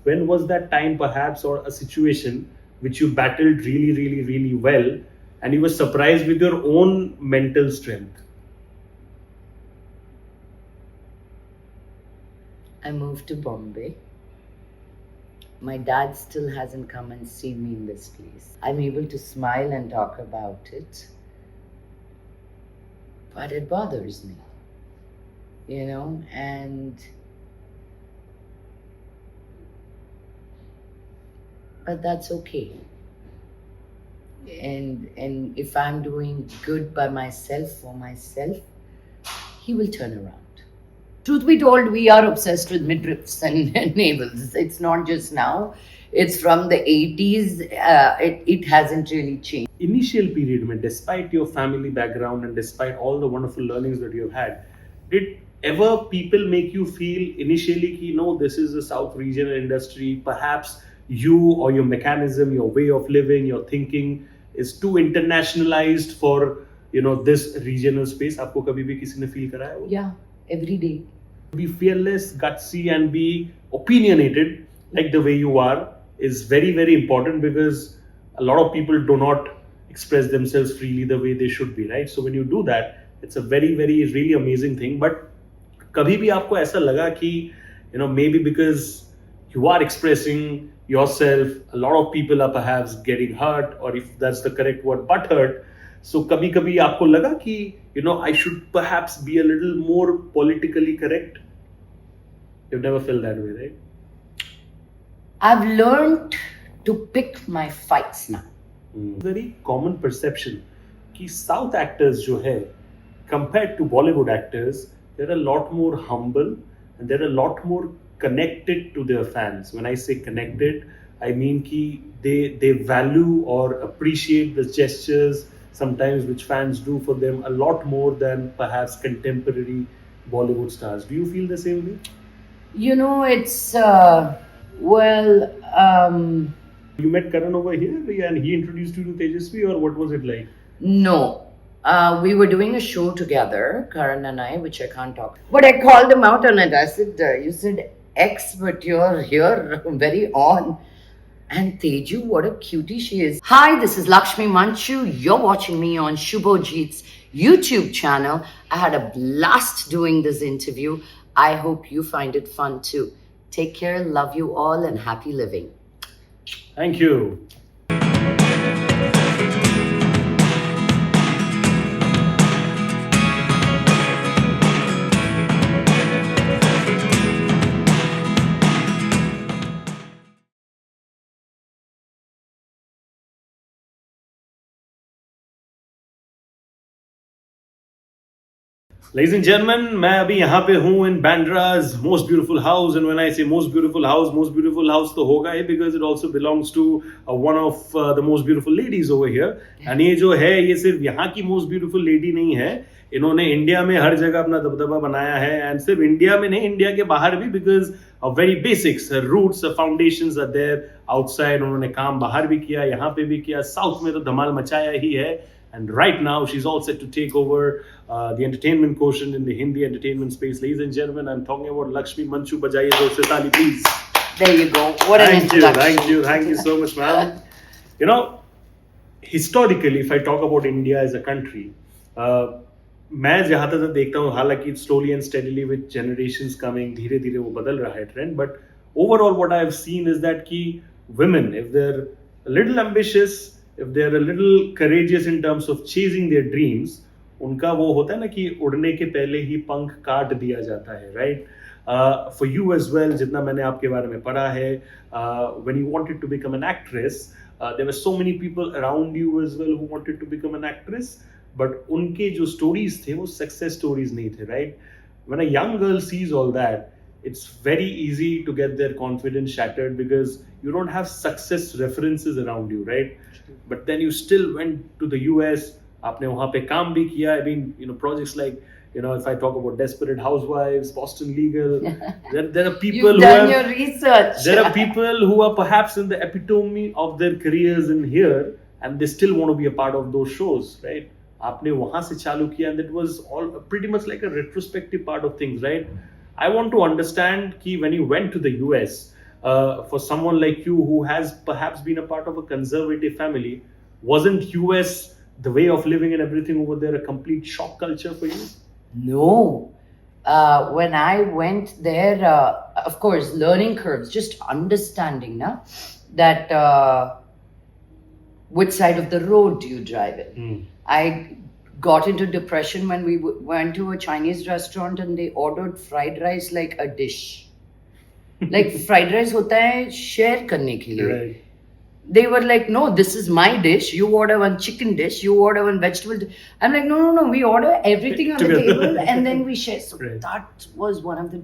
when was that time perhaps or a situation which you battled really, really, really well and you were surprised with your own mental strength? I moved to Bombay. My dad still hasn't come and seen me in this place. I'm able to smile and talk about it, but it bothers me, and but that's okay. And if I'm doing good by myself for myself, he will turn around. Truth be told, we are obsessed with midriffs and navels. It's not just now. It's from the 80s. It hasn't really changed. Initial period mein, despite your family background and despite all the wonderful learnings that you have had, did ever people make you feel initially ki no, this is a South regional industry, perhaps you or your mechanism, your way of living, your thinking is too internationalized for this regional space? आपको कभी भी किसी ने feel कराया वो? Yeah, every day. Be fearless, gutsy, and be opinionated like the way you are is very, very important, because a lot of people do not express themselves freely the way they should be, right? So when you do that, it's a very, very, really amazing thing. But कभी भी आपको ऐसा लगा कि maybe because you are expressing yourself, a lot of people are perhaps getting hurt, or if that's the correct word, but hurt. So कभी कभी आपको लगा कि I should perhaps be a little more politically correct? You've never felt that way, right? I've learned to pick my fights now. Very common perception कि South actors जो है, compared to Bollywood actors, they're a lot more humble and they're a lot more connected to their fans. When I say connected, I mean कि they value or appreciate the gestures sometimes which fans do for them a lot more than perhaps contemporary Bollywood stars. Do you feel the same way? It's well. You met Karan over here and he introduced you to Tejasswi, or what was it like? No. We were doing a show together, Karan and I, which I can't talk. But I called him out on it. I said, you said X, but you're here very on. And Teju, what a cutie she is. Hi, this is Lakshmi Manchu. You're watching me on Shubhojit's YouTube channel. I had a blast doing this interview. I hope you find it fun too. Take care, love you all, and happy living. Thank you. Ladies and gentlemen, मैं अभी यहाँ पे हूँ in Bandra's most beautiful house, and when I say most beautiful house तो होगा ही because it also belongs to one of the most beautiful ladies over here. And ये जो है ये सिर्फ यहाँ की most beautiful lady नहीं है, इन्होंने इंडिया में हर जगह अपना दबदबा बनाया है, and सिर्फ इंडिया में नहीं, इंडिया के बाहर भी, because of very basics, her roots, her foundations are there outside. उन्होंने काम बाहर भी किया, यहाँ पे भी किया, साउथ में तो धमाल मचाया ही है. And right now, she's all set to take over the entertainment quotient in the Hindi entertainment space. Ladies and gentlemen, I'm talking about Lakshmi Manchu. Bajaiye do se taali, please. There you go. What an introduction. Thank you so much, ma'am. Historically, if I talk about India as a country, मैं जहाँ तक देखता हूँ, हालांकि slowly and steadily with generations coming, धीरे धीरे वो बदल रहा है trend. But overall, what I've seen is that कि women, if they're a little ambitious, if they're a little courageous in terms of chasing their dreams, उनका वो होता है ना कि उड़ने के पहले ही पंख काट दिया जाता है, right? For you as well, जितना मैंने आपके बारे में पढ़ा है, when you wanted to become an actress, there were so many people around you as well who wanted to become an actress, but उनके जो stories थे वो success stories नहीं थे, right? When a young girl sees all that, it's very easy to get their confidence shattered because you don't have success references around you, right? But then you still went to the US, आपने वहाँ पे काम भी किया. I mean, projects like, if I talk about Desperate Housewives, Boston Legal, there are people You've done your research. There are people who are perhaps in the epitome of their careers in here, and they still want to be a part of those shows, right? आपने वहाँ से चालू किया, and that was all pretty much like a retrospective part of things, right? I want to understand कि when you went to the US, for someone like you who has perhaps been a part of a conservative family, wasn't US, the way of living and everything over there, a complete shock culture for you? No. When I went there, of course, learning curves, just understanding now that which side of the road do you drive in. I got into depression when we went to a Chinese restaurant and they ordered fried rice like a dish. Like fried rice hota hai share karne ke liye. Right. They were like, no, this is my dish. You order one chicken dish, you order one vegetable dish. I'm like, no. We order everything on the Together. table and then we share. So Right. that was one of the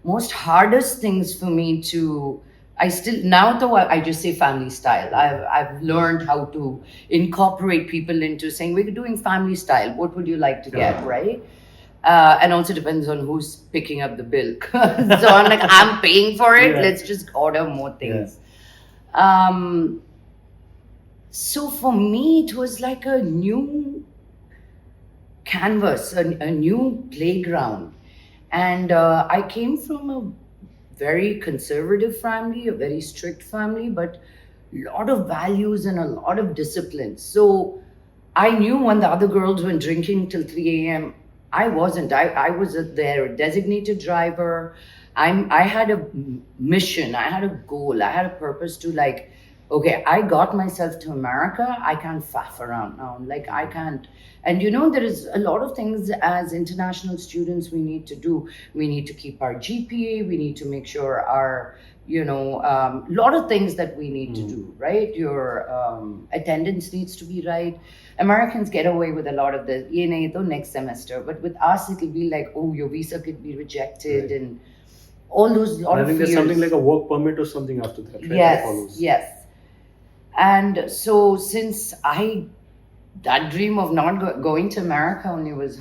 most hardest things for me to. I still now though I just say family style. I've learned how to incorporate people into saying we're doing family style. What would you like to get, right? And also depends on who's picking up the bill. So I'm like, I'm paying for it. Yeah. Let's just order more things. So for me, it was like a new canvas, a new playground. And I came from a very conservative family, a very strict family, but a lot of values and a lot of discipline. So I knew when the other girls went drinking till 3 a.m., I wasn't. I was their designated driver. I had a mission. I had a goal. I had a purpose to like, okay, I got myself to America. I can't faff around now. Like I can't. And you know, there is a lot of things as international students we need to do. We need to keep our GPA. We need to make sure our, lot of things that we need to do, right? Your attendance needs to be right. Americans get away with a lot of this, ye nahi to next semester. But with us, it'll be like, oh, your visa could be rejected and all those lot I of think fears. there's something like a work permit or something after that, right? That Yes, follows. yes. And so since that dream of not going to America only was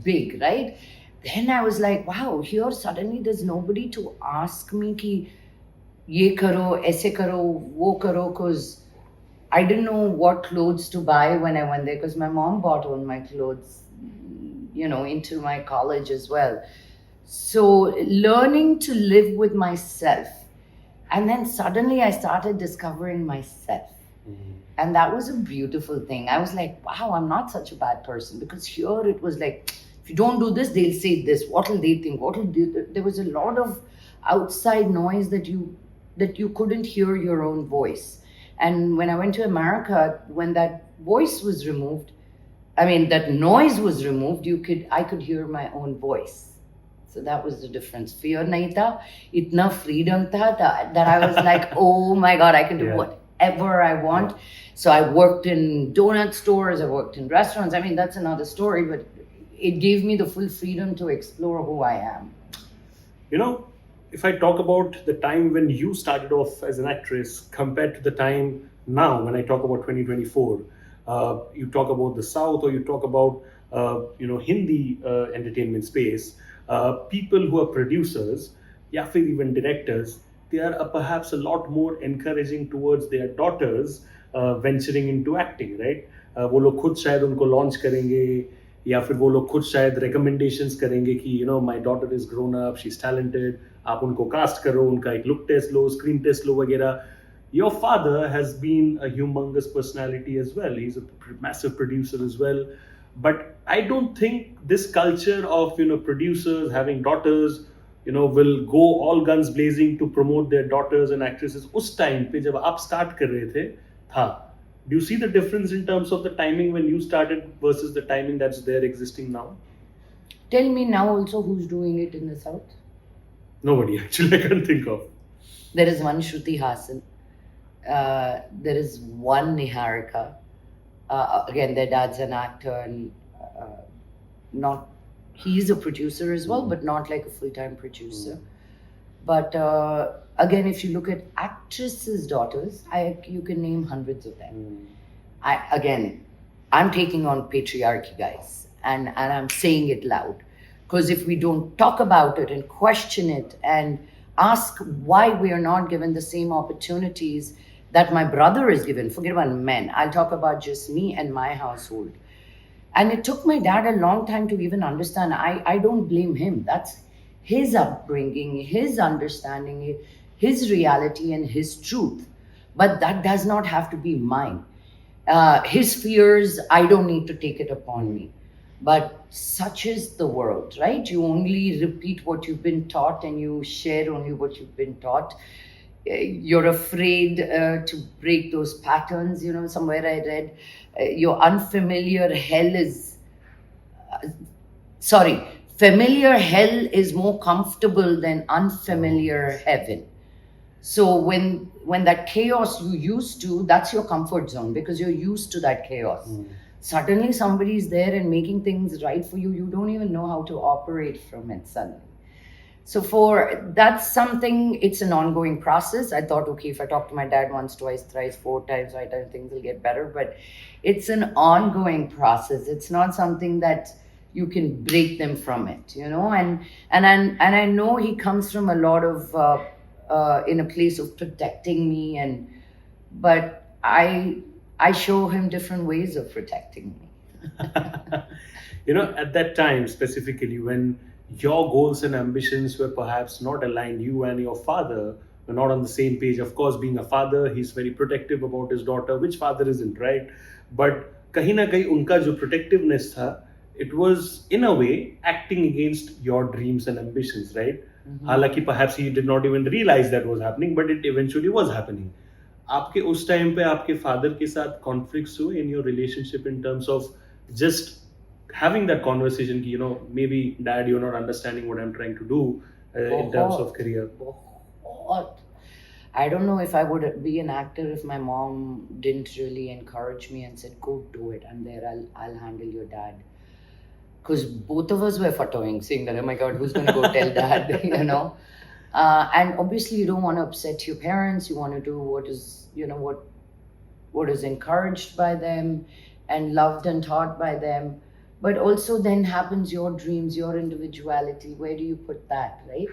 big, right? Then I was like, wow, here suddenly there's nobody to ask me ki ye karo, aise karo, wo karo, because I didn't know what clothes to buy when I went there because my mom bought all my clothes, into my college as well. So learning to live with myself. And then suddenly I started discovering myself. And that was a beautiful thing. I was like, wow, I'm not such a bad person. Because here it was like, if you don't do this, they'll say this. What will they think? What will do? There was a lot of outside noise that you couldn't hear your own voice. And when I went to America, when that voice was removed, that noise was removed, I could hear my own voice. So that was the difference. Fear nahi tha, itna freedom tha that I was like, oh my God, I can do whatever I want. Yeah. So I worked in donut stores, I worked in restaurants. That's another story, but it gave me the full freedom to explore who I am. If I talk about the time when you started off as an actress compared to the time now, when I talk about 2024, you talk about the South or you talk about, Hindi entertainment space, people who are producers, या फिर even directors, they are perhaps a lot more encouraging towards their daughters venturing into acting, right? वो लोग खुद शायद उनको launch करेंगे या फिर वो लोग खुद शायद recommendations करेंगे कि my daughter is grown up, she's talented, आप उनको cast करो, उनका एक look test लो, screen test लो वगैरह. Your father has been a humongous personality as well. He's a massive producer as well. But I don't think this culture of producers having daughters will go all guns blazing to promote their daughters and actresses. उस time पे जब आप start कर रहे थे था. Do you see the difference in terms of the timing when you started versus the timing that's there existing now? Tell me now also who's doing it in the South? Nobody, actually. I can't think of. There is one Shruti Hassan. There is one Niharika. Again, their dad's an actor and he's a producer as well, but not like a full-time producer. But again, if you look at actresses' daughters, you can name hundreds of them. I'm taking on patriarchy, guys, and I'm saying it loud. Because if we don't talk about it and question it and ask why we are not given the same opportunities that my brother is given, forget about men, I'll talk about just me and my household. And it took my dad a long time to even understand. I don't blame him. That's his upbringing, his understanding. his reality and his truth. But that does not have to be mine. His fears, I don't need to take it upon me. But such is the world, right? You only repeat what you've been taught and you share only what you've been taught. You're afraid to break those patterns. You know, somewhere I read your unfamiliar hell is, sorry, familiar hell is more comfortable than unfamiliar heaven. So when that chaos you used to, that's your comfort zone because you're used to that chaos. Suddenly somebody's there and making things right for you. You don't even know how to operate from it suddenly. So that's something, it's an ongoing process. I thought, okay, if I talk to my dad once, twice, thrice, 4 times, 5 times, things will get better. But it's an ongoing process. It's not something that you can break them from it, you know. And I know he comes from a lot of in a place of protecting me, but I show him different ways of protecting me. You know, at that time specifically, when your goals and ambitions were perhaps not aligned, you and your father were not on the same page. Of course, being a father, he's very protective about his daughter, which father isn't, right? But kahin na kahin unka jo protectiveness tha, it was in a way acting against your dreams and ambitions, right? हालांकि perhaps he did not even realize that was happening, but it eventually was happening. आपके उस time पे आपके father के साथ conflicts हुए in your relationship in terms of just having that conversation कि, you know, maybe dad, you're not understanding what I'm trying to do in terms of career. What? I don't know if I would be an actor if my mom didn't really encourage me and said, go do it, I'm there, I'll handle your dad. Because both of us were fattoing, saying that, oh my God, who's going to go tell dad, you know? And obviously you don't want to upset your parents. You want to do what is, you know, what is encouraged by them and loved and taught by them. But also then happens your dreams, your individuality. Where do you put that, right?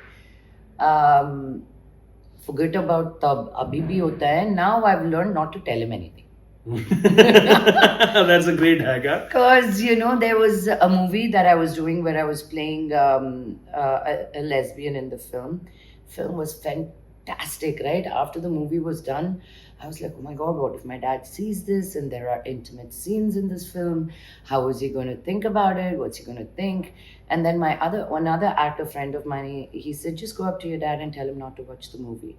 Forget about tab, abhi bhi hota hai. Now I've learned not to tell him anything. That's a great hack, huh? Because, you know, there was a movie that I was doing where I was playing a lesbian in the film. Film was fantastic, right? After the movie was done, I was like, oh my God, what if my dad sees this and there are intimate scenes in this film? How is he going to think about it? What's he going to think? And then another actor friend of mine, he said, just go up to your dad and tell him not to watch the movie.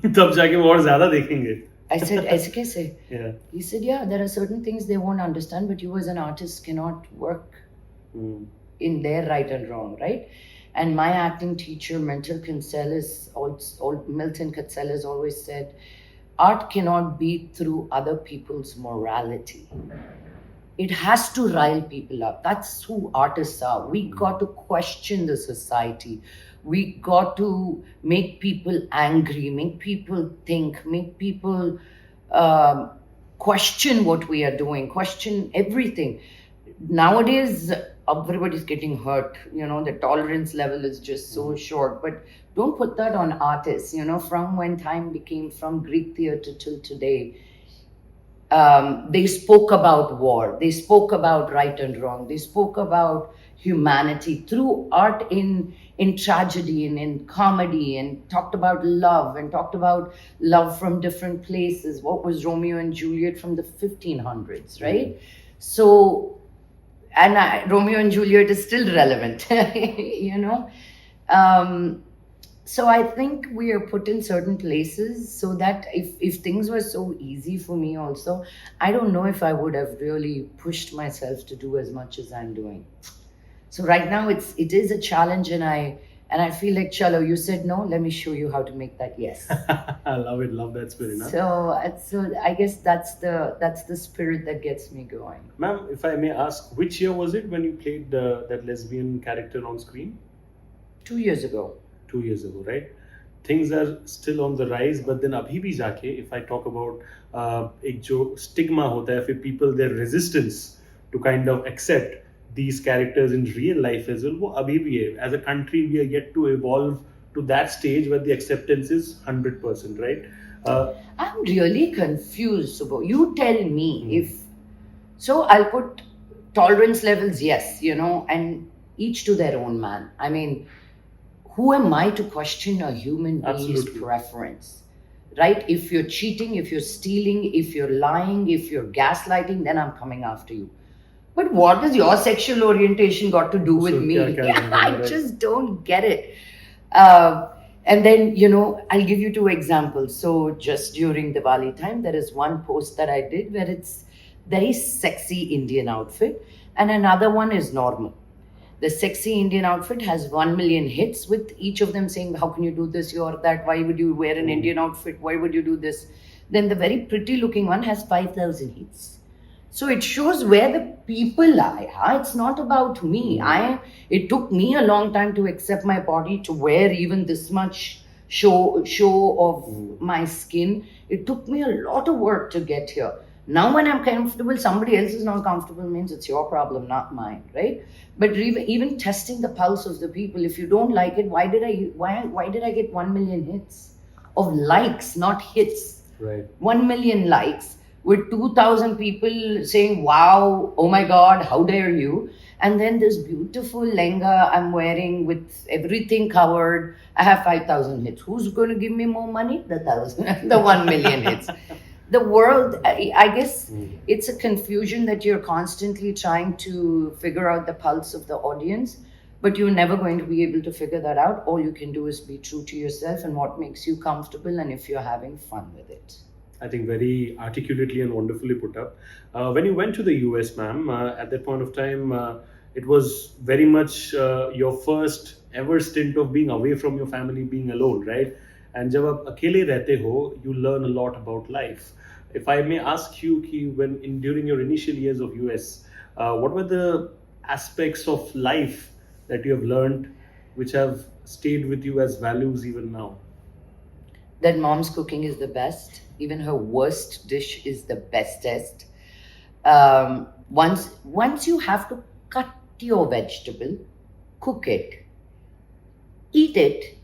तब जाके वो और ज़्यादा देखेंगे. I said, aise kaise? Yeah. He said, yeah, there are certain things they won't understand, but you as an artist cannot work in their right and wrong, right? And my acting teacher, Milton Katselas, always said, art cannot be through other people's morality. It has to rile people up. That's who artists are. We got to question the society. We got to make people angry, make people think, make people question what we are doing, question everything. Nowadays, everybody's getting hurt. You know, the tolerance level is just so short. But don't put that on artists. You know, from when time became from Greek theatre till today, they spoke about war. They spoke about right and wrong. They spoke about humanity through art in tragedy and in comedy, and talked about love and talked about love from different places. What was Romeo and Juliet from the 1500s, right? So, and Romeo and Juliet is still relevant, you know. So I think we are put in certain places so that if things were so easy for me also, I don't know if I would have really pushed myself to do as much as I'm doing. So right now it is a challenge, and I feel like, chalo, you said no, let me show you how to make that yes. I love it, love that spirit. Huh? So I guess that's the spirit that gets me going. Ma'am, if I may ask, which year was it when you played that lesbian character on screen? 2 years ago. 2 years ago, right? Things are still on the rise, but then abhi bhi jaake, if I talk about ek jo stigma hota hai, for people, their resistance to kind of accept these characters in real life as well, wo abhi bhi hai. As a country, we are yet to evolve to that stage where the acceptance is 100%, right? I'm really confused, Subho. You tell me if... So I'll put tolerance levels, yes, you know, and each to their own, man. I mean, who am I to question a human being's Absolutely. preference? Right? If you're cheating, if you're stealing, if you're lying, if you're gaslighting, then I'm coming after you. But what has your sexual orientation got to do with So, me? kya Yeah, लेना I देना, right? just don't get it. Uh, and then, you know, I'll give you two examples. So, just during Diwali time, there is one post that I did where it's very sexy Indian outfit, and another one is normal. The sexy Indian outfit has 1 million hits, with each of them saying, how can you do this? You're that. Why would you wear an Indian outfit? Why would you do this? Then the very pretty looking one has 5,000 hits. So it shows where the people are. Yeah? It's not about me. It took me a long time to accept my body, to wear even this much show of my skin. It took me a lot of work to get here. Now when I'm comfortable, somebody else is not comfortable means it's your problem, not mine, right? But even testing the pulse of the people, if you don't like it, why did I get 1 million hits of likes, not hits? Right. 1 million likes with 2,000 people saying, wow, oh my God, how dare you? And then this beautiful lenga I'm wearing with everything covered, I have 5,000 hits. Who's going to give me more money? The 1 million hits. The world, I guess it's a confusion that you're constantly trying to figure out the pulse of the audience, but you're never going to be able to figure that out. All you can do is be true to yourself and what makes you comfortable and if you're having fun with it. I think very articulately and wonderfully put up. When you went to the US, ma'am, at that point of time, it was very much your first ever stint of being away from your family, being alone, right? And जब आप अकेले रहते हो, you learn a lot about life. If I may ask you, कि during your initial years of US, what were the aspects of life that you have learned, which have stayed with you as values even now? That mom's cooking is the best. Even her worst dish is the bestest. Once you have to cut your vegetable, cook it, eat it,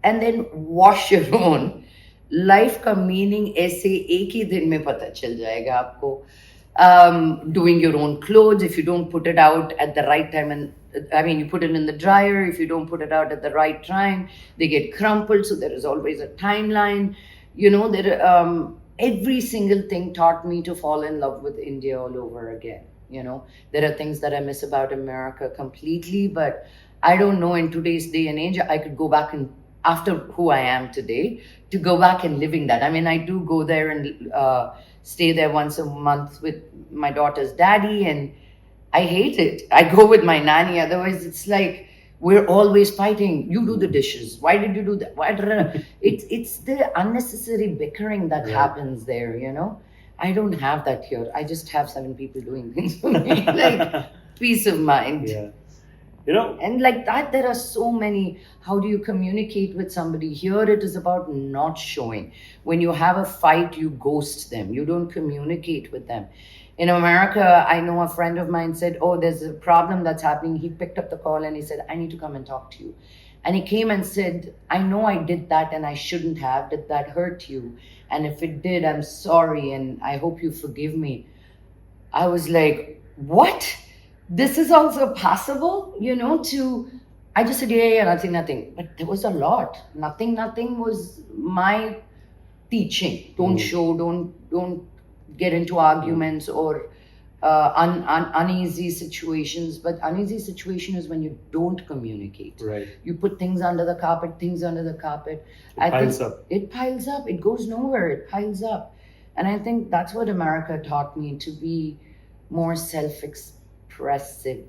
and then wash your own. Life का meaning ऐसे एक ही दिन में पता चल जाएगा आपको. Doing your own clothes, if you don't put it out at the right time, and I mean you put it in the dryer, if you don't put it out at the right time, they get crumpled, so there is always a timeline. You know, every single thing taught me to fall in love with India all over again. You know, there are things that I miss about America completely, but I don't know, in today's day and age, I could go back and, after who I am today, to go back and living that. I mean, I do go there and stay there once a month with my daughter's daddy, and I hate it. I go with my nanny, otherwise it's like we're always fighting. You do the dishes. Why did you do that? Why? It's the unnecessary bickering that happens there, you know. I don't have that here. I just have 7 people doing things for me. Like, peace of mind. Yeah. You know, And like that, there are so many. How do you communicate with somebody? Here, it is about not showing. When you have a fight, you ghost them. You don't communicate with them. In America, I know a friend of mine said, oh, there's a problem that's happening. He picked up the call and he said, I need to come and talk to you. And he came and said, I know I did that and I shouldn't have. Did that hurt you? And if it did, I'm sorry and I hope you forgive me. I was like, what? This is also possible, you know, I just said, yeah, nothing. But there was a lot. Nothing was my teaching. Don't show, don't get into arguments or uneasy situations. But uneasy situation is when you don't communicate. right. You put things under the carpet. It piles up. It piles up. It goes nowhere. It piles up. And I think that's what America taught me, to be more self-expressive.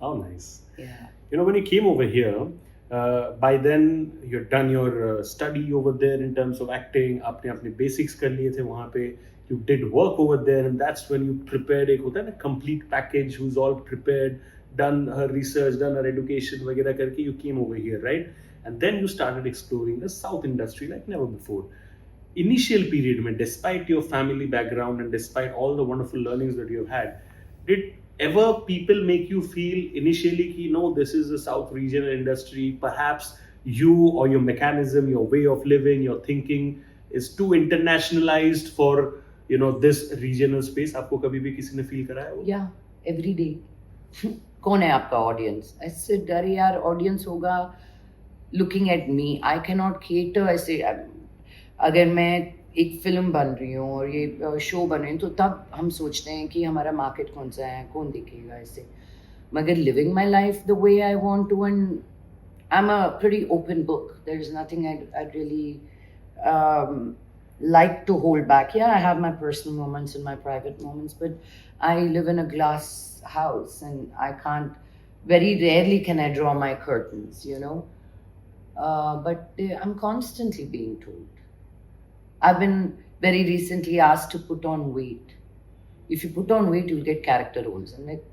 Oh, nice. Yeah. You know, when you came over here, by then you'd done your study over there in terms of acting. आपने अपने basics कर लिए थे वहाँ पे. You did work over there, and that's when you prepared एक होता है ना complete package, who's all prepared, done her research, done her education वगैरह करके you came over here, right? And then you started exploring the South industry like never before. Initial period में, despite your family background and despite all the wonderful learnings that you have had, did ever people make you feel initially कि no, this is the South regional industry, perhaps you or your mechanism, your way of living, your thinking is too internationalized for, you know, this regional space? आपको कभी भी किसी ने feel कराया वो? Yeah, every day. कौन है आपका audience? I said, अरे यार audience होगा looking at me. I cannot cater. I say, अगर मैं एक फिल्म बन रही हूँ और ये शो बन रही हूँ तो तब हम सोचते हैं कि हमारा मार्केट कौन सा है, कौन देखेगा इसे. मगर living my life the way I want to, and I'm a pretty open book. There's nothing I'd really like to hold back. Yeah, I have my personal moments and my private moments, but I live in a glass house and I can't, very rarely can I draw my curtains, you know. But I'm constantly being told. I've been very recently asked to put on weight. If you put on weight, you'll get character roles. And like,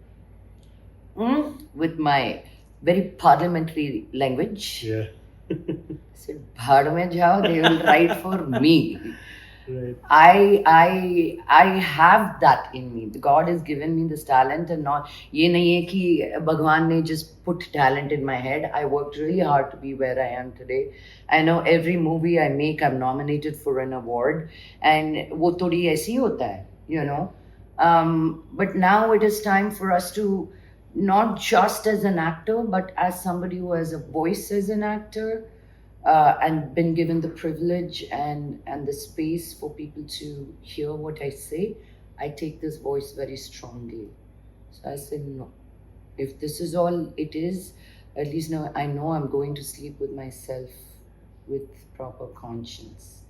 with my very parliamentary language, Yeah. I said, "Bhad mein jao, they will write for me." Right. I have that in me. God has given me this talent, and not ये नहीं है कि भगवान ने just put talent in my head. I worked really hard to be where I am today. I know every movie I make, I'm nominated for an award, and वो थोड़ी ऐसी होता है, you know. But now it is time for us to, not just as an actor, but as somebody who has a voice as an actor, and been given the privilege and the space for people to hear what I say, I take this voice very strongly. So I said, no. If this is all it is, at least now I know I'm going to sleep with myself with proper conscience.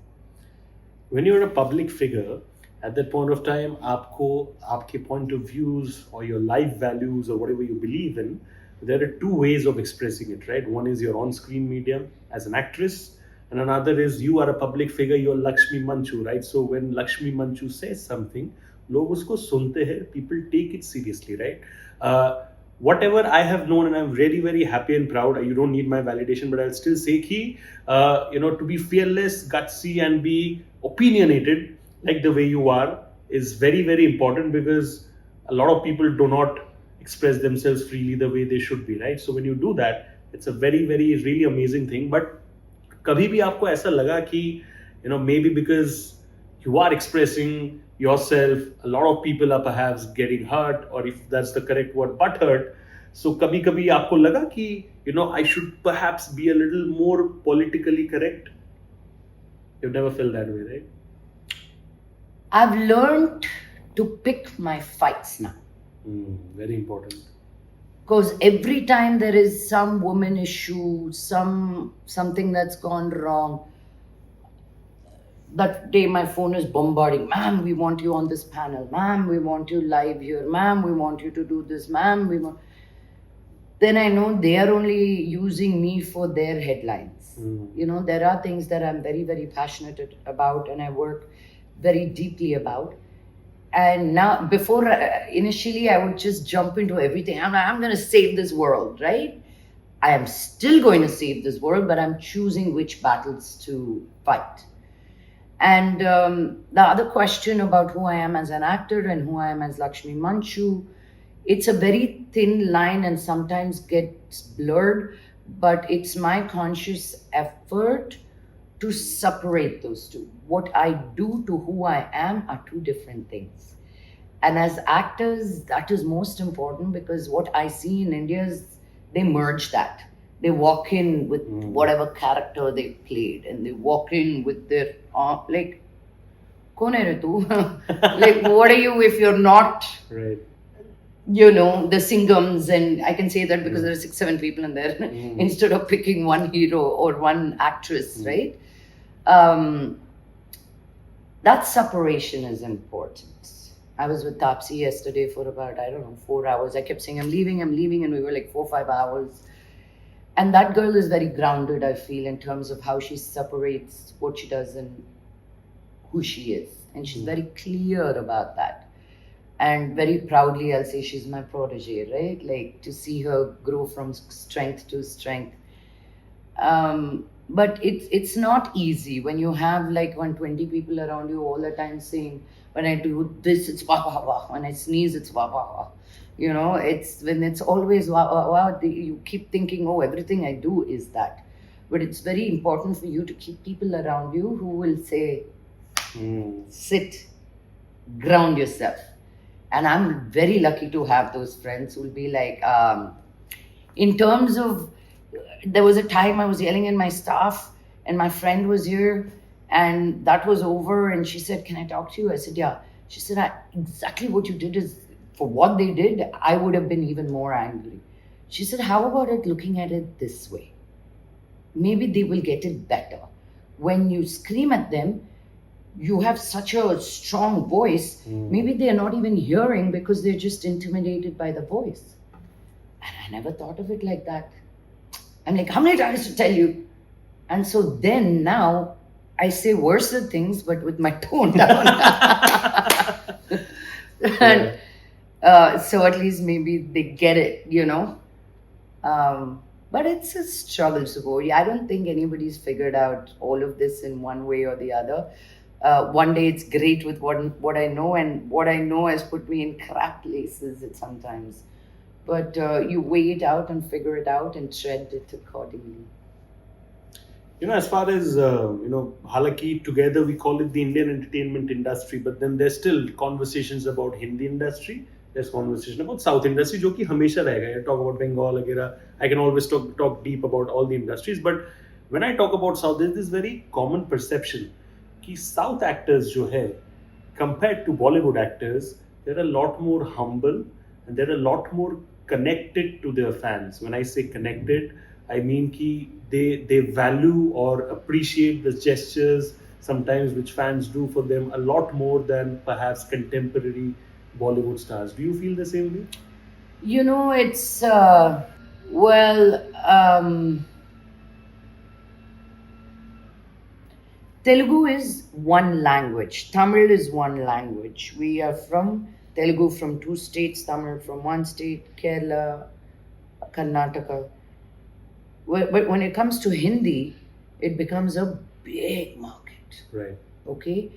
When you're a public figure, at that point of time, आपको आपके point of views or your life values or whatever you believe in, there are two ways of expressing it, right? One is your on-screen medium as an actress, and another is you are a public figure, you're Lakshmi Manchu, right? So when Lakshmi Manchu says something, लोग उसको सुनते हैं, people take it seriously, right? Whatever I have known, and I'm really very happy and proud. You don't need my validation, but I'll still say कि to be fearless, gutsy, and be opinionated like the way you are is very very important, because a lot of people do not express themselves freely the way they should be, right? So when you do that, it's a very very really amazing thing. But कभी भी आपको ऐसा लगा कि maybe because you are expressing yourself, a lot of people are perhaps getting hurt, or if that's the correct word, but hurt. So कभी कभी आपको लगा कि I should perhaps be a little more politically correct? You've never felt that way, right? I've learned to pick my fights now. Very important. Because every time there is some woman issue, something that's gone wrong, that day my phone is bombarding. Ma'am, we want you on this panel. Ma'am, we want you live here. Ma'am, we want you to do this. Ma'am, we want. Then I know they are only using me for their headlines. There are things that I'm very, very passionate about and I work very deeply about. And now, before, initially, I would just jump into everything. I'm going to save this world, right? I am still going to save this world, but I'm choosing which battles to fight. And the other question about who I am as an actor and who I am as Lakshmi Manchu, it's a very thin line and sometimes gets blurred, but it's my conscious effort to separate those two. What I do to who I am are two different things. And as actors, that is most important, because what I see in India is they merge that. They walk in with whatever character they played, and they walk in with their, like, "Kaun hai re tu?" Like, what are you if you're not, right? The Singhams, and I can say that because there are 6-7 people in there instead of picking one hero or one actress, right? That separation is important. I was with Tapsi yesterday for about, 4 hours. I kept saying, I'm leaving, and we were like 4-5 hours. And that girl is very grounded, I feel, in terms of how she separates what she does and who she is. And she's very clear about that. And very proudly, I'll say she's my protege, right? Like, to see her grow from strength to strength. But it's not easy when you have like 120 people around you all the time saying, when I do this, it's wah wah wah. When I sneeze, it's wah wah wah. It's when it's always wah wah wah. You keep thinking, oh, everything I do is that. But it's very important for you to keep people around you who will say, sit, ground yourself. And I'm very lucky to have those friends who will be like, in terms of there was a time I was yelling at my staff, and my friend was here, and that was over. And she said, "Can I talk to you?" I said, "Yeah." She said, "Exactly what you did is for what they did, I would have been even more angry." She said, "How about it looking at it this way? Maybe they will get it better. When you scream at them, you have such a strong voice. Maybe they're not even hearing because they're just intimidated by the voice." And I never thought of it like that. I'm like, how many times to tell you? And so then now I say worse things, but with my tone down. And so at least maybe they get it, you know. But it's a struggle, Subodhi. I don't think anybody's figured out all of this in one way or the other. One day it's great with what I know, and what I know has put me in crap places at sometimes. But you weigh it out and figure it out and tread it accordingly. As far as halaki together we call it the Indian entertainment industry, but then there's still conversations about Hindi industry. There's conversation about South industry, जो कि हमेशा रहेगा. You talk about Bengal वगैरह. I can always talk deep about all the industries, but when I talk about South, there's this very common perception कि South actors जो है, compared to Bollywood actors, they're a lot more humble and they're a lot more connected to their fans. When I say connected, I mean कि they value or appreciate the gestures sometimes which fans do for them a lot more than perhaps contemporary Bollywood stars. Do you feel the same way? It's well, Telugu is one language. Tamil is one language. We are from Telugu from two states, Tamil from one state, Kerala, Karnataka. But when it comes to Hindi, it becomes a big market. Right. Okay?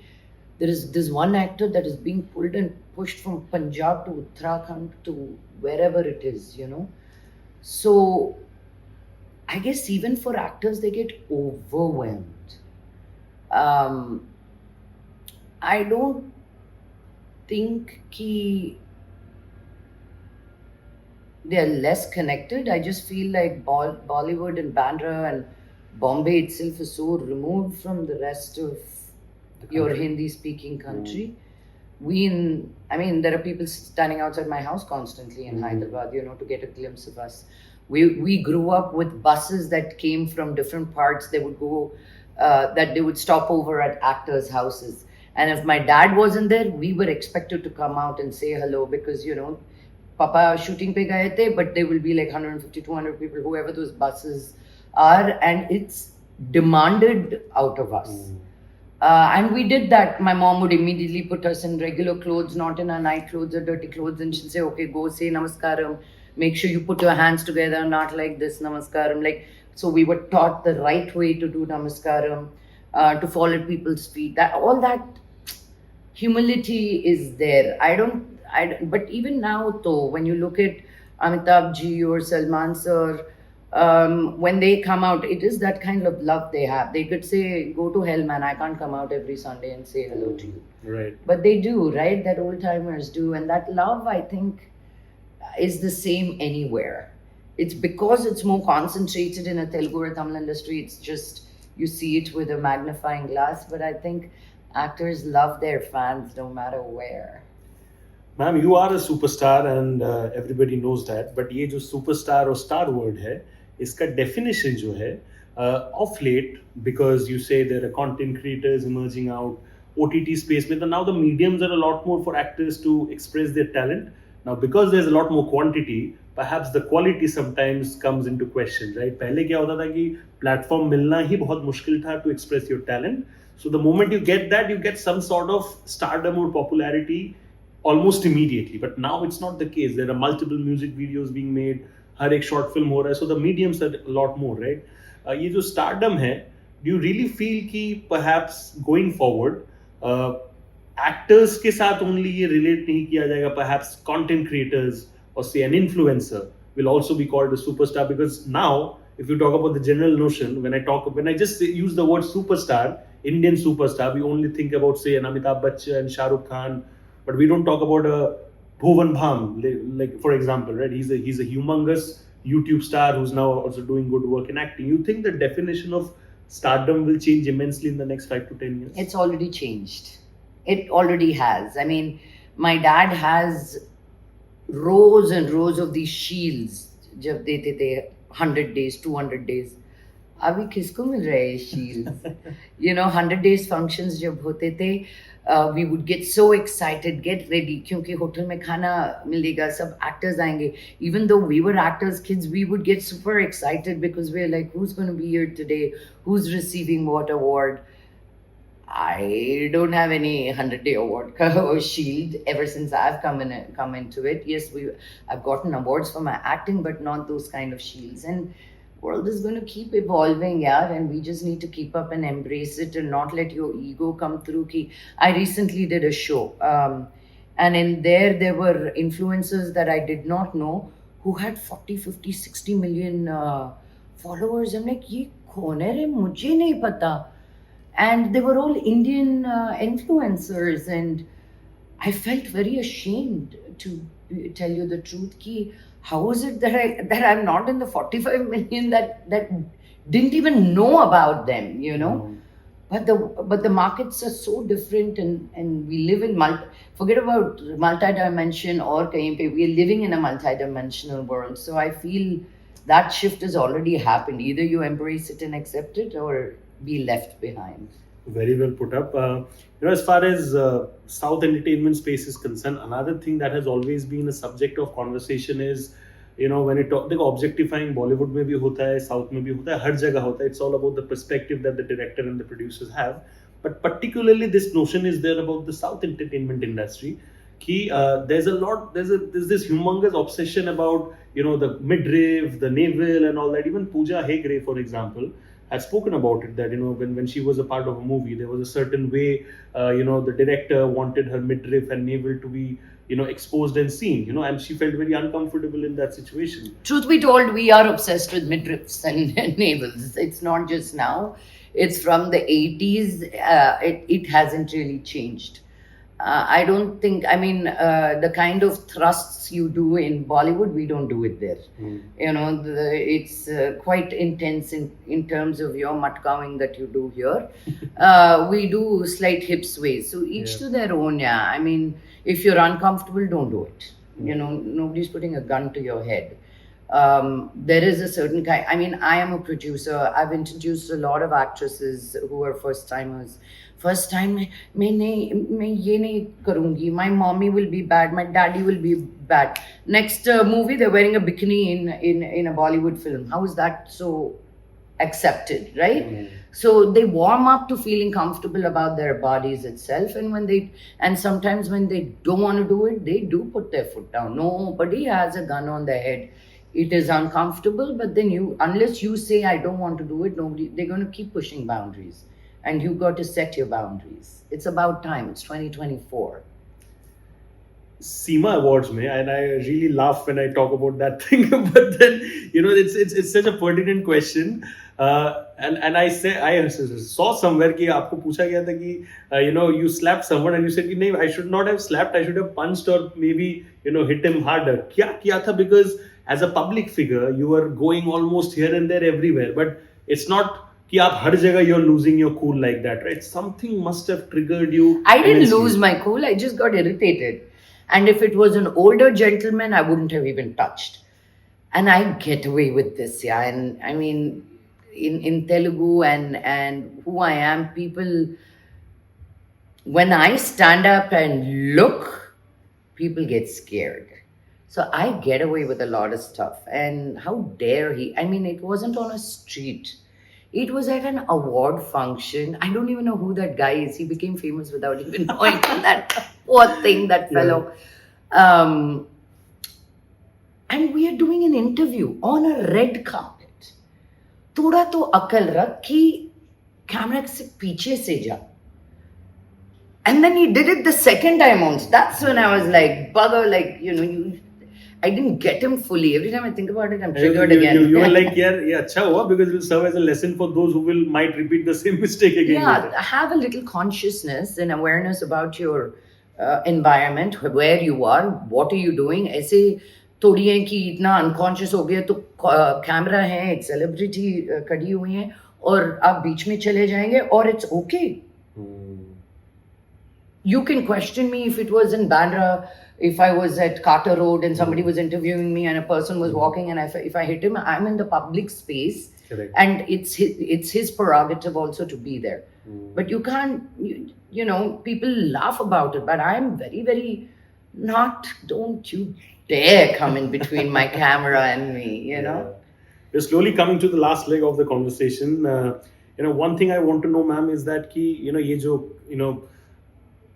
There is this one actor that is being pulled and pushed from Punjab to Uttarakhand to wherever it is, So I guess even for actors, they get overwhelmed. I don't think they're less connected. I just feel like Bollywood and Bandra and Bombay itself is so removed from the rest of your Hindi speaking country. There are people standing outside my house constantly in Hyderabad, to get a glimpse of us. We grew up with buses that came from different parts. They would go, that they would stop over at actors' houses. And if my dad wasn't there, we were expected to come out and say hello because, Papa shooting pe gaye the, but there will be like 150, 200 people, whoever those buses are, and it's demanded out of us. And we did that. My mom would immediately put us in regular clothes, not in our night clothes or dirty clothes, and she'd say, "Okay, go say namaskaram. Make sure you put your hands together, not like this namaskaram." So we were taught the right way to do namaskaram, to fall at people's feet. All that humility is there. But even now, though, when you look at Amitabh Ji or Salman sir, when they come out, it is that kind of love they have. They could say, "Go to hell, man, I can't come out every Sunday and say hello to you." Right. But they do, right? That old timers do. And that love, I think, is the same anywhere. It's because it's more concentrated in a Telugu or Tamil industry. It's just, you see it with a magnifying glass. But I think actors love their fans no matter where. Ma'am, you are a superstar and everybody knows that. But ये जो superstar और star word है, इसका definition जो है, of late, because you say there are content creators emerging out, OTT space में, now the mediums are a lot more for actors to express their talent. Now, because there's a lot more quantity, perhaps the quality sometimes comes into question, right? पहले क्या होता था कि platform मिलना ही बहुत मुश्किल था to express your talent. So the moment you get that, you get some sort of stardom or popularity almost immediately. But now it's not the case. There are multiple music videos being made. हर एक short film हो रहा है. So the mediums are a lot more, right? ये जो stardom है, do you really feel कि perhaps going forward, actors के साथ only ये relate नहीं किया जाएगा? Perhaps content creators or say an influencer will also be called a superstar, because now if you talk about the general notion, when I just use the word superstar, Indian superstar, we only think about say an Amitabh Bachchan, Shah Rukh Khan, but we don't talk about a Bhuvan Bham, like for example, right? He's a humongous YouTube star who's now also doing good work in acting. You think the definition of stardom will change immensely in the next 5 to 10 years? It's already changed. It already has. I mean, my dad has rows and rows of these shields. जब देते थे 100 days, 200 days. अभी किसको मिल रहे हैं shields? 100 days functions जब होते थे, we would get so excited, get ready, क्योंकि होटल में खाना मिलेगा, सब actors आएंगे. Even though we were actors, kids, we would get super excited because we're like, who's going to be here today? Who's receiving what award? I don't have any 100-day award or shield ever since I've come into it. Yes, I've gotten awards for my acting, but not those kind of shields. And world is going to keep evolving, yeah, and we just need to keep up and embrace it and not let your ego come through. I recently did a show, and in there were influencers that I did not know who had 40, 50, 60 million followers. I'm like, ye kaun hai re? Mujhe nahi pata. And they were all Indian influencers, and I felt very ashamed, to tell you the truth. How is it that I'm not in the 45 million that didn't even know about them, But the markets are so different, and we live in forget about multi-dimension or kahin pe, we are living in a multi-dimensional world. So I feel that shift has already happened. Either you embrace it and accept it, or be left behind. Very well put up. As far as South entertainment space is concerned, another thing that has always been a subject of conversation is, when it talk, objectifying Bollywood में भी होता है, South में भी होता है, हर जगह होता है. It's all about the perspective that the director and the producers have. But particularly this notion is there about the South entertainment industry. There's this humongous obsession about the midriff, the navel, and all that. Even Pooja Hegde, for example, had spoken about it, that when she was a part of a movie, there was a certain way the director wanted her midriff and navel to be exposed and seen, and she felt very uncomfortable in that situation. Truth be told, we are obsessed with midriffs and navels. It's not just now, it's from the 80s. It hasn't really changed. I don't think, the kind of thrusts you do in Bollywood, we don't do it there. It's quite intense in terms of your matkawing that you do here. We do slight hip sways. So each to their own, yeah. If you're uncomfortable, don't do it. Nobody's putting a gun to your head. There is a certain kind. I am a producer. I've introduced a lot of actresses who are first timers. First time, मैं ये नहीं करूँगी. My mommy will be bad. My daddy will be bad. Next movie, they're wearing a bikini in a Bollywood film. How is that so accepted, right? So they warm up to feeling comfortable about their bodies itself, and sometimes when they don't want to do it, they do put their foot down. Nobody has a gun on their head. It is uncomfortable, but then unless you say I don't want to do it, they're going to keep pushing boundaries, and you've got to set your boundaries. It's about time. It's 2024. SEMA Awards में, and I really laugh when I talk about that thing, but then it's such a pertinent question, and I saw somewhere कि आपको पूछा गया था कि you slapped someone and you said कि नहीं, I should not have slapped, I should have punched or maybe hit him harder. क्या किया था? Because as a public figure you are going almost here and there everywhere, but it's not कि आप हर जगह you're losing your cool like that, right? Something must have triggered you. I didn't lose my cool, I just got irritated. And if it was an older gentleman, I wouldn't have even touched. And I get away with this, yeah. And in Telugu and who I am, people, when I stand up and look, people get scared. So I get away with a lot of stuff. And how dare he? It wasn't on a street. It was at an award function. I don't even know who that guy is. He became famous without even knowing that poor thing, that fellow. And we are doing an interview on a red carpet. Thoda to akal rakh ki camera se piche se ja. And then he did it the second time also. That's when I was like, bugger, I didn't get him fully. Every time I think about it, I'm triggered again. You were like, yeah, अच्छा हुआ, because it will serve as a lesson for those who might repeat the same mistake again. Yeah, have a little consciousness and awareness about your environment, where you are, what are you doing. ऐसे थोड़ी है कि इतना unconscious हो गया तो camera है, एक सेलिब्रिटी खड़ी हुई है और आप बीच में चले जाएंगे और it's okay. You can question me if it was in Bandra, if I was at Carter Road and somebody was interviewing me and a person was walking and if I hit him, I'm in the public space. Correct. And it's his prerogative also to be there. But you can't, you know, people laugh about it, but I'm very, very not, don't you dare come in between my camera and me, you know. We're slowly coming to the last leg of the conversation. One thing I want to know, ma'am, is that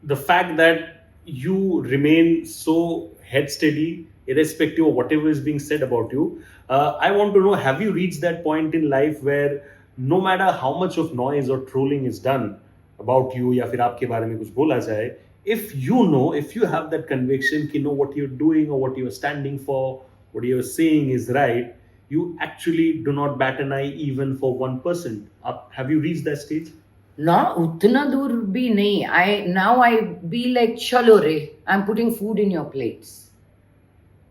the fact that you remain so head steady, irrespective of whatever is being said about you. I want to know, have you reached that point in life where no matter how much of noise or trolling is done about you या फिर आपके बारे में कुछ बोला जाए, if you have that conviction कि know what you're doing or what you're standing for, what you're saying is right, you actually do not bat an eye even for 1%. Have you reached that stage? No, utna dur bhi nahi. Now I be like, chalo re, I'm putting food in your plates.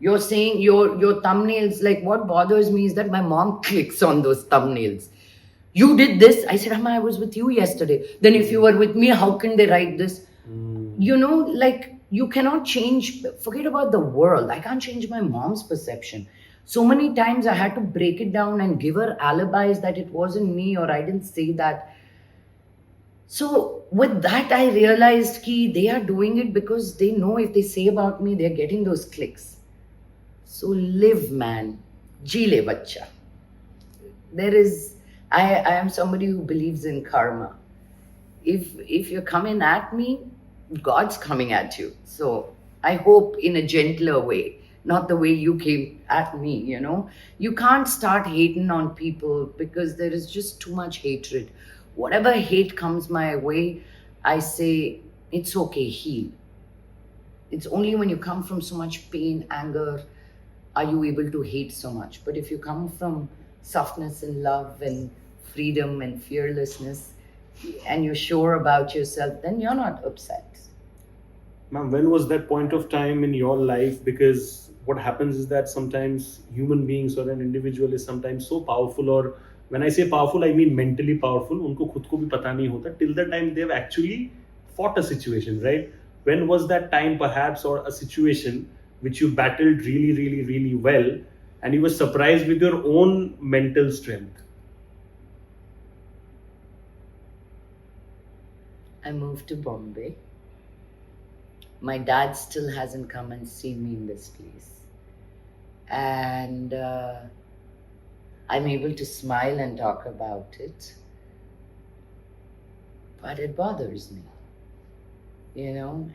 You're saying your thumbnails, like what bothers me is that my mom clicks on those thumbnails. You did this. I said, Amma, I was with you yesterday. Then if you were with me, how can they write this? You know, like you cannot change, forget about the world. I can't change my mom's perception. So many times I had to break it down and give her alibis that it wasn't me or I didn't say that. So with that, I realized that they are doing it because they know if they say about me, they're getting those clicks. So live, man. Ji le bacha. I am somebody who believes in karma. If you're coming at me, God's coming at you. So I hope in a gentler way, not the way you came at me, you know. You can't start hating on people because there is just too much hatred. Whatever hate comes my way, I say, it's okay, heal. It's only when you come from so much pain, anger, are you able to hate so much. But if you come from softness and love and freedom and fearlessness, and you're sure about yourself, then you're not upset. Ma'am, when was that point of time in your life? Because what happens is that sometimes human beings or an individual is sometimes so powerful, or when I say powerful, I mean mentally powerful. उनको खुद को भी पता नहीं होता till the time they've actually fought a situation, right? When was that time perhaps, or a situation which you battled really, really, really well and you were surprised with your own mental strength? I moved to Bombay. My dad still hasn't come and seen me in this place. And I'm able to smile and talk about it. But it bothers me, you know,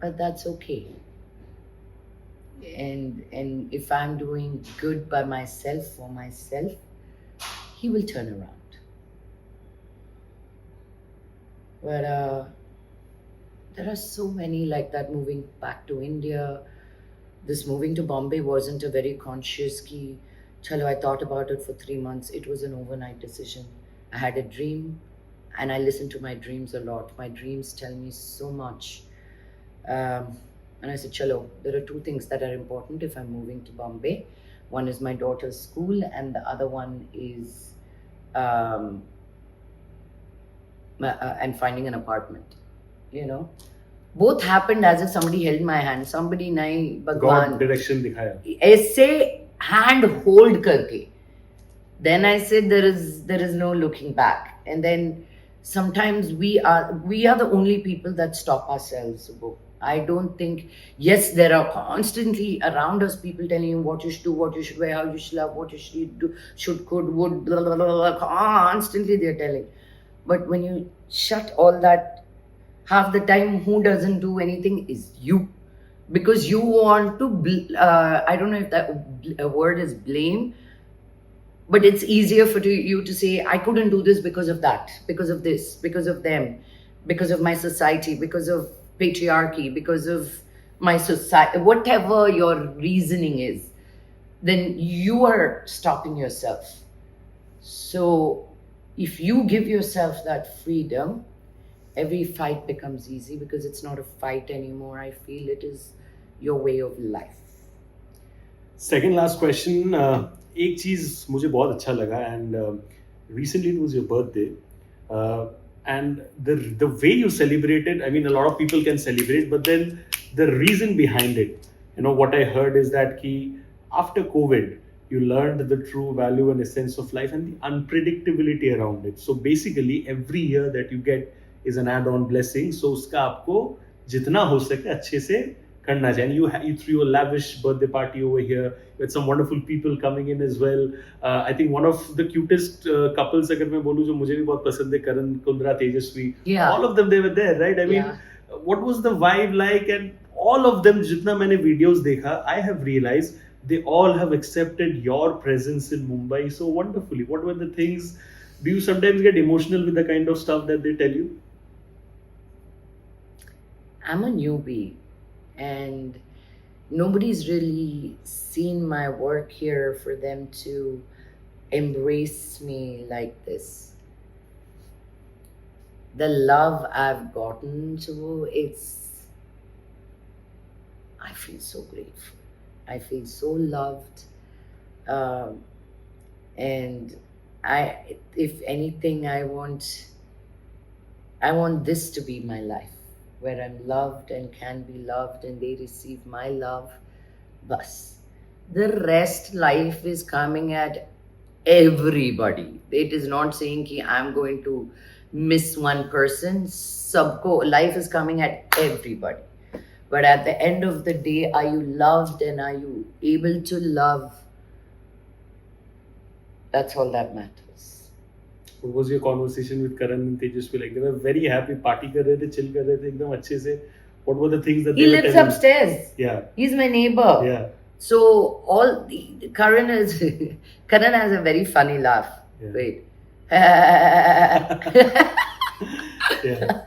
but that's okay. And if I'm doing good by myself, for myself, he will turn around. But there are so many like that moving back to India. This moving to Bombay wasn't a very conscious key. Chalo, I thought about it for 3 months. It was an overnight decision. I had a dream and I listen to my dreams a lot. My dreams tell me so much. And I said, chalo, there are 2 things that are important if I'm moving to Bombay. One is my daughter's school and the other one is and finding an apartment, you know. Both happened as if somebody held my hand. Somebody nahi, Bhagwan. God direction दिखाया. ऐसे hand hold करके. Then I said there is no looking back. And then sometimes we are the only people that stop ourselves. I don't think, yes, there are constantly around us people telling you what you should do, what you should wear, how you should love, what you should do, should, could, would, blah, blah, blah, blah. Constantly they're telling. But when you shut all that, half the time who doesn't do anything is you. Because you want to, I don't know if that word is blame, but it's easier for you to say, I couldn't do this because of that, because of this, because of them, because of my society, because of patriarchy, because of my society, whatever your reasoning is, then you are stopping yourself. So if you give yourself that freedom, every fight becomes easy because it's not a fight anymore. I feel it is your way of life. Second last question, एक चीज मुझे बहुत अच्छा लगा, and recently it was your birthday, and the way you celebrated, I mean, a lot of people can celebrate, but then the reason behind it, what I heard is that ki after COVID you learned the true value and essence of life and the unpredictability around it. So basically every year that you get is an add-on blessing, so uska aapko jitna ho sake अच्छे से करना चाहिए. And you threw a lavish birthday party over here with some wonderful people coming in as well. I think one of the cutest couples, अगर मैं बोलूँ, जो मुझे भी बहुत पसंद है, Karan Kundrra, Tejasswi, Yeah. all of them, they were there, right? I mean, Yeah. what was the vibe like? And all of them, जितना मैंने videos देखा, I have realized they all have accepted your presence in Mumbai so wonderfully. What were the things? Do you sometimes get emotional with the kind of stuff that they tell you? I'm a newbie, and nobody's really seen my work here for them to embrace me like this. The love I've gotten to, I feel so grateful. I feel so loved. And if anything, I want this to be my life, where I'm loved and can be loved and they receive my love. Bas. The rest, life is coming at everybody. It is not saying ki I'm going to miss one person. Sabko, life is coming at everybody. But at the end of the day, are you loved and are you able to love? That's all that matters. What was your conversation with Karan and Tejasswi like? They were very happy, party कर रहे थे, chill कर रहे थे, एकदम अच्छे से. What were the things that He they were lives telling? upstairs. Yeah. He's my neighbor. Yeah. So Karan has a very funny laugh. Yeah. Wait. Yeah.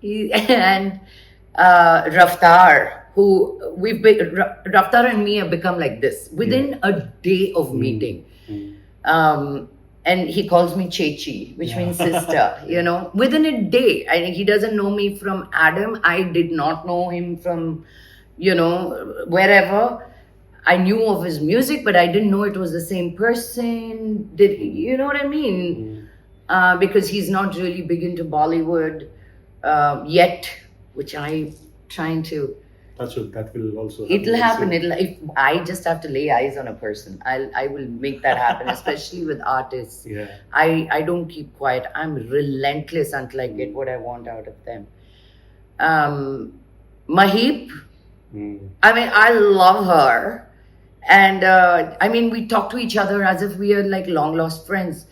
And Raftar, Raftar and me have become like this within a day of meeting. And he calls me Chechi, which means sister, within a day. He doesn't know me from Adam. I did not know him from, wherever. I knew of his music, but I didn't know it was the same person. You know what I mean? Because he's not really big into Bollywood yet, which I'm trying to. That will also happen. It'll happen. If I just have to lay eyes on a person, I will make that happen, especially with artists. Yeah. I don't keep quiet. I'm relentless until I get what I want out of them. Maheep, I love her. And we talk to each other as if we are like long lost friends.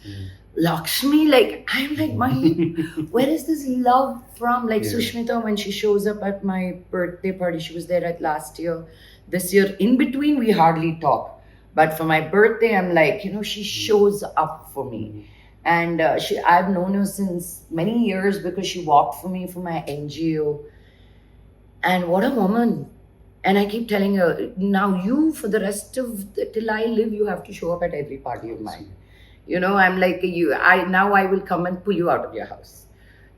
Lakshmi, I'm like, Maheep, where is this love from? Sushmita, when she shows up at my birthday party, she was there at last year. This year, in between, we hardly talk. But for my birthday, I'm like, she shows up for me. And I've known her since many years because she walked for me for my NGO. And what a woman. And I keep telling her, now you, for the rest of till I live, you have to show up at every party of mine. I'm like you. I will come and pull you out of your house,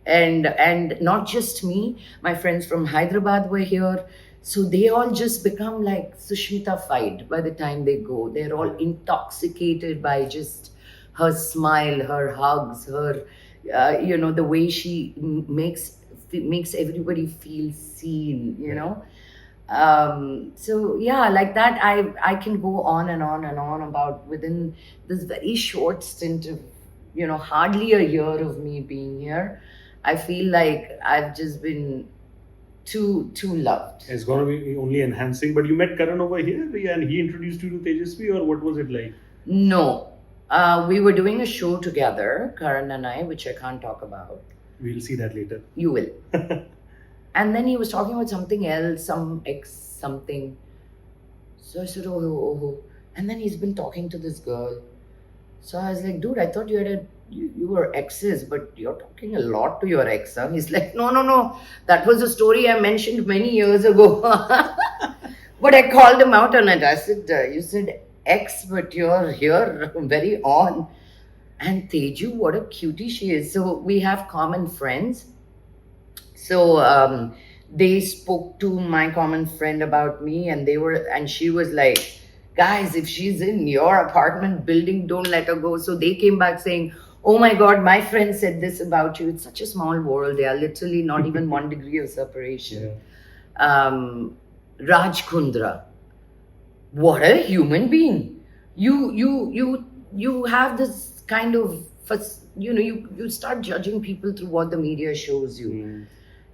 and not just me. My friends from Hyderabad were here, so they all just become like Sushmita-fied by the time they go. They're all intoxicated by just her smile, her hugs, her, the way she makes everybody feel seen. So yeah, like that, I can go on and on and on about within this very short stint of, hardly a year of me being here. I feel like I've just been too loved. It's going to be only enhancing. But you met Karan over here and he introduced you to Tejasswi, or what was it like? No. We were doing a show together, Karan and I, which I can't talk about. We'll see that later. You will. And then he was talking about something else, some ex something. So I said, oh. And then he's been talking to this girl. So I was like, dude, I thought you were exes, but you're talking a lot to your ex, huh? He's like, no. That was a story I mentioned many years ago. But I called him out on it. I said, you said ex, but you're here very on. And Teju, what a cutie she is. So we have common friends. So they spoke to my common friend about me, and she was like, guys, if she's in your apartment building, don't let her go. So they came back saying, oh my God, my friend said this about you. It's such a small world. They are literally not even 1 degree of separation. Raj Kundrra, what a human being. You have this kind of, you start judging people through what the media shows you.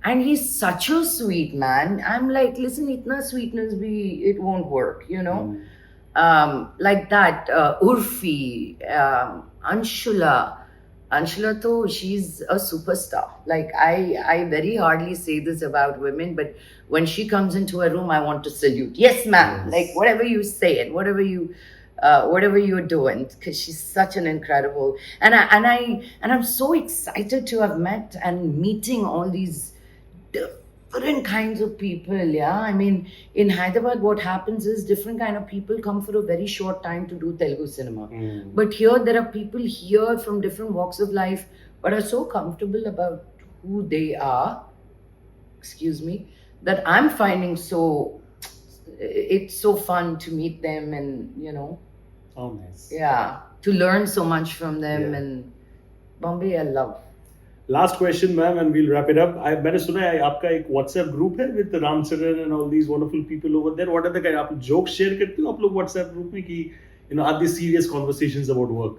And he's such a sweet man. I'm like, listen, itna sweetness it won't work, like that. Urfi, Anshula. Anshula, though, she's a superstar. Like, I very hardly say this about women, but when she comes into a room, I want to salute. Yes, ma'am. Yes. Like, whatever you say and whatever you're doing, because she's such an incredible. And I'm so excited to have met and meeting all these different kinds of people. Yeah, I mean, in Hyderabad, what happens is different kind of people come for a very short time to do Telugu cinema. But here, there are people here from different walks of life, but are so comfortable about who they are. Excuse me, that I'm finding it's so fun to meet them, and Oh, nice. yeah, to learn so much from them. Yeah. And Bombay, I love. Last question, ma'am, and we'll wrap it up. मैंने सुना है आपका एक WhatsApp group है with Ramcharan and all these wonderful people over there. What are the kind? आप jokes share करते हो आप लोग WhatsApp group में कि are these serious conversations about work?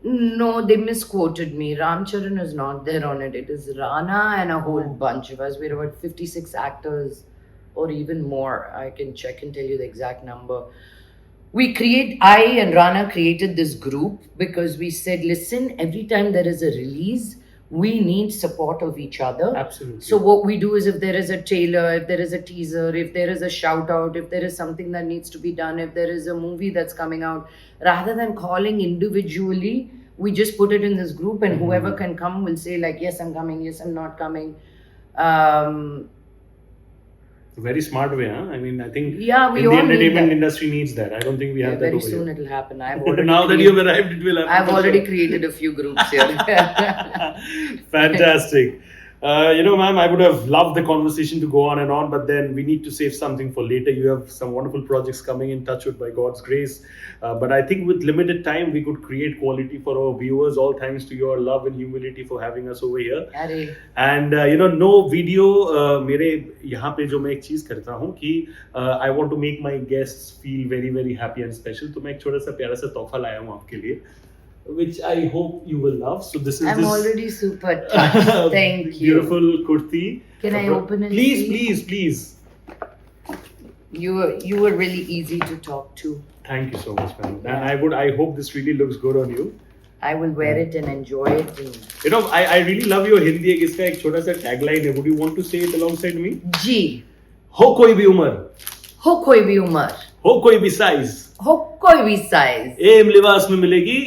No, they misquoted me. Ramcharan is not there on it. It is Rana and a whole bunch of us. We're about 56 actors or even more. I can check and tell you the exact number. I and Rana created this group because we said, listen, every time there is a release, we need support of each other. Absolutely. So what we do is, if there is a trailer, if there is a teaser, if there is a shout out, if there is something that needs to be done, if there is a movie that's coming out, rather than calling individually, we just put it in this group, and whoever can come will say like, yes, I'm coming, yes, I'm not coming. Very smart way, huh? I mean, I think Yeah, we in the all need entertainment that. industry needs that. I don't think we have that Very over soon here. it'll happen. I've already Now that you have arrived, it will happen. I've for already sure. created a few groups here. Fantastic. Ma'am, I would have loved the conversation to go on and on, but then we need to save something for later. You have some wonderful projects coming in, touch with by God's grace. But I think with limited time, we could create quality for our viewers, all thanks to your love and humility for having us over here. Arey. And no video. मेरे यहाँ पे जो मैं एक चीज करता हूँ कि I want to make my guests feel very very happy and special. तो मैं एक छोटा सा प्यारा सा तोहफा लाया हूँ आपके लिए, which I hope you will love. So this is I'm already super touched. Thank you. Beautiful kurti. Can I open it? Please, please. You were really easy to talk to. Thank you so much, ma'am. Yeah. And I hope this really looks good on you. I will wear it and enjoy it. And... I really love your Hindi. इसका एक छोटा सा tagline है. Would you want to say it alongside me? जी. हो कोई भी उम्र, हो कोई भी उम्र, हो कोई भी size, हो कोई भी size, एम लिबास में मिलेगी,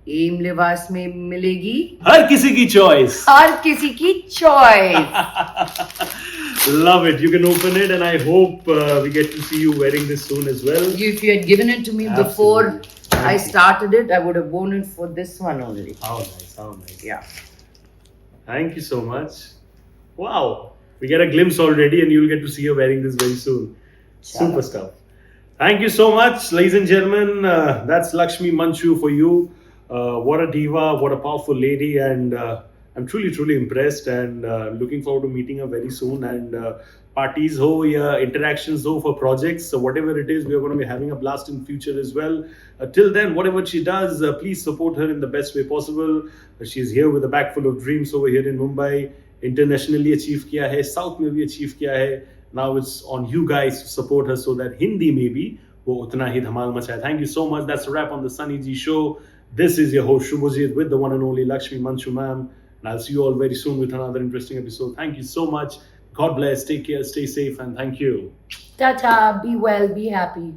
एम लिबास में मिलेगी, हर किसी की choice. हर किसी की choice. Love it. You can open it, and I hope we get to see you wearing this soon as well. If you had given it to me before I started it, I would have worn it for this one only. How nice, how nice. Yeah. Thank you so much. Wow. We get a glimpse already, and you'll get to see her wearing this very soon. Super stuff. Thank you so much, ladies and gentlemen. That's Lakshmi Manchu for you. What a diva, what a powerful lady, and I'm truly impressed, and looking forward to meeting her very soon. And parties ho, yeah, interactions ho for projects, so whatever it is, we are going to be having a blast in future as well. Till then, whatever she does, please support her in the best way possible. She's here with a bag full of dreams over here in Mumbai. Internationally achieve kiya hai, South mein bhi achieve kiya hai. Now it's on you guys to support her so that Hindi maybe wo utna hi dhamal machaye. Thank you so much. That's a wrap on the Sunny G show. This is your host Shubhajit with the one and only Lakshmi Manchu ma'am. And I'll see you all very soon with another interesting episode. Thank you so much. God bless. Take care. Stay safe. And thank you. Ta-ta. Be well. Be happy.